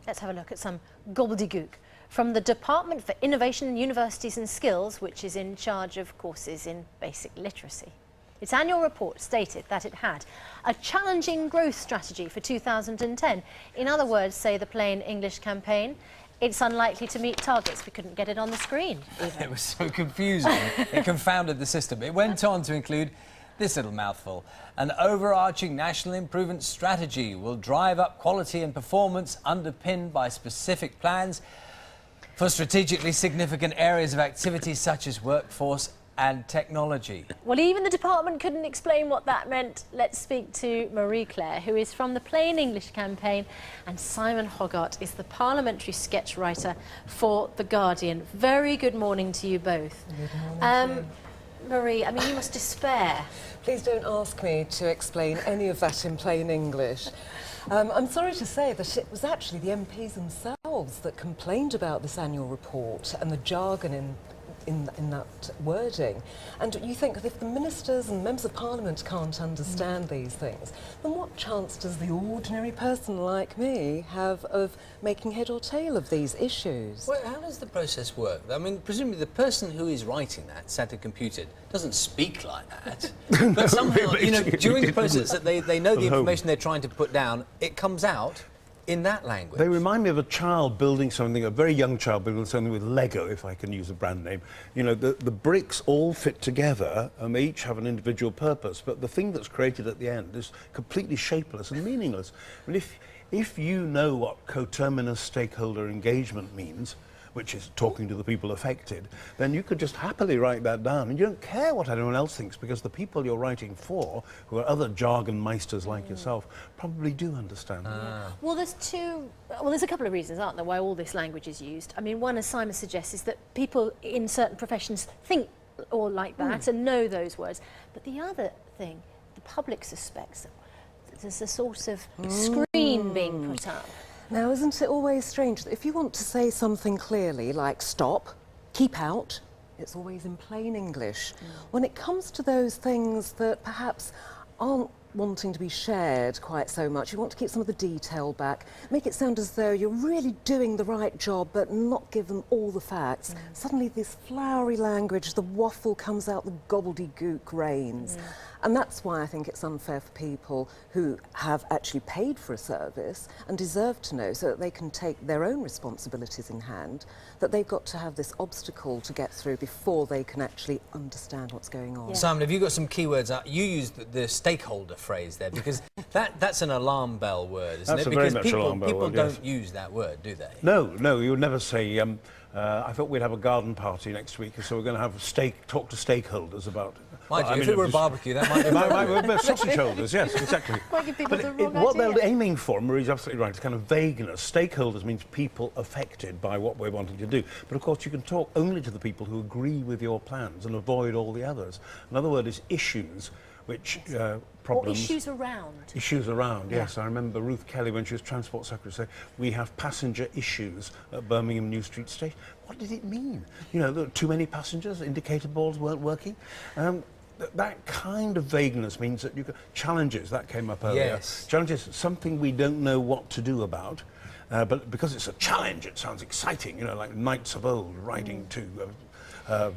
let's have a look at some gobbledygook from the Department for Innovation, Universities and Skills, which is in charge of courses in basic literacy. Its annual report stated that it had a challenging growth strategy for 2010. In other words, say the plain English campaign, it's unlikely to meet targets. We couldn't get it on the screen. It was so confusing. It confounded the system. It went on to include this little mouthful. An overarching national improvement strategy will drive up quality and performance underpinned by specific plans for strategically significant areas of activity such as workforce and technology. Well, even the department couldn't explain what that meant. Let's speak to Marie-Claire, who is from the Plain English campaign, and Simon Hoggart is the parliamentary sketch writer for The Guardian. Very good morning to you both. Good morning to you. Marie, I mean, you must despair. Please don't ask me to explain any of that in plain English. I'm sorry to say that it was actually the MPs themselves that complained about this annual report and the jargon in that wording. And you think that if the ministers and members of parliament can't understand these things, then what chance does the ordinary person like me have of making head or tail of these issues? Well, how does the process work? I mean, presumably the person who is writing that, sat and computed, doesn't speak like that. But somehow, you know, during the process that they know the information they're trying to put down, it comes out in that language. They remind me of a child building something, a very young child building something with Lego, if I can use a brand name. You know, the bricks all fit together and they each have an individual purpose, but the thing that's created at the end is completely shapeless and meaningless. I mean, if you know what coterminous stakeholder engagement means, which is talking to the people affected, then you could just happily write that down and you don't care what anyone else thinks, because the people you're writing for, who are other jargon meisters like yourself, probably do understand. Well, there's a couple of reasons, aren't there, why all this language is used. I mean, one, as Simon suggests, is that people in certain professions think or like that and know those words. But the other thing, the public suspects that there's a sort of screen being put up. Now, isn't it always strange that if you want to say something clearly, like stop, keep out, it's always in plain English. When it comes to those things that perhaps aren't wanting to be shared quite so much, you want to keep some of the detail back, make it sound as though you're really doing the right job but not give them all the facts. Suddenly this flowery language, the waffle comes out, the gobbledygook reigns. And that's why I think it's unfair for people who have actually paid for a service and deserve to know, so that they can take their own responsibilities in hand, that they've got to have this obstacle to get through before they can actually understand what's going on. Yeah. Simon, have you got some keywords out? You used the stakeholder phrase there, because that's an alarm bell word, isn't That's it? a very Because much alarm bell people word, don't yes. use that word, do they? No, you would never say, I thought we'd have a garden party next week, so we're going to have talk to stakeholders about... Mind you, if it were a barbecue, that might be... sausage holders, yes, exactly. Might give people the wrong what idea. they're aiming for, Marie's absolutely right, is kind of vagueness. Stakeholders means people affected by what we're wanting to do. But of course, you can talk only to the people who agree with your plans and avoid all the others. Another word is issues, which problems... Or issues around. Issues around, yes. I remember Ruth Kelly, when she was Transport Secretary, say, we have passenger issues at Birmingham New Street Station. What did it mean? You know, there were too many passengers, indicator balls weren't working. That kind of vagueness means that you can... Challenges, that came up earlier. Yes. Challenges, something we don't know what to do about, but because it's a challenge, it sounds exciting, you know, like knights of old riding to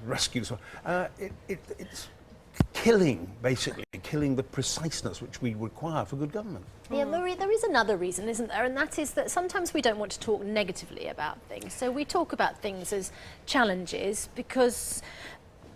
rescue. It's killing, basically, killing the preciseness which we require for good government. Yeah, Marie, there is another reason, isn't there? And that is that sometimes we don't want to talk negatively about things. So we talk about things as challenges because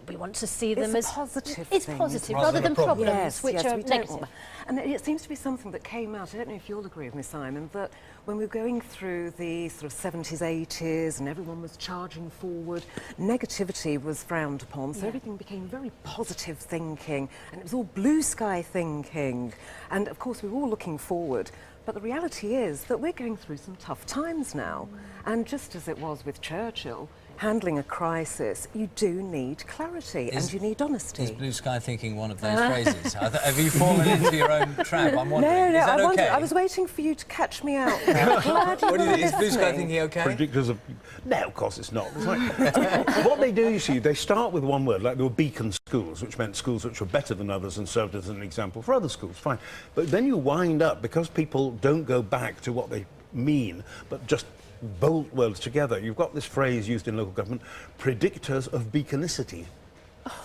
we want to see them as positive. It's positive rather than problems, which are negative. And it seems to be something that came out, I don't know if you'll agree with me, Simon, that when we were going through the sort of 70s, 80s, and everyone was charging forward, negativity was frowned upon, so everything became very positive thinking, and it was all blue sky thinking. And of course, we were all looking forward. But the reality is that we're going through some tough times now. And just as it was with Churchill, handling a crisis, you do need clarity and you need honesty. Is blue sky thinking one of those phrases? Have you fallen into your own trap? I'm wondering. No, is that okay? I was waiting for you to catch me out there. Glad you What do you were think? Is blue sky listening. thinking okay? Predictors of... No, of course it's not. It's like, what they do, you see, they start with one word, like there were beacon schools, which meant schools which were better than others and served as an example for other schools, fine. But then you wind up, because people don't go back to what they mean, but just bolt words together. You've got this phrase used in local government, predictors of beaconicity.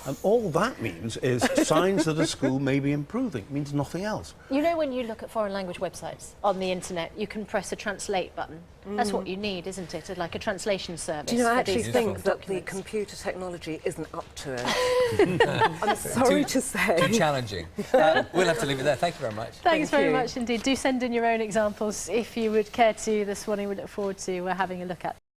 And all that means is signs that a school may be improving. It means nothing else. You know, when you look at foreign language websites on the internet, you can press a translate button. That's what you need, isn't it? Like a translation service. Do you know, I for actually these think that the documents. computer technology isn't up to it. I'm sorry to say. Too challenging. We'll have to leave it there. Thank you very much. Thanks Thank very you. much indeed. Do send in your own examples if you would care to this morning. We look forward to having a look at.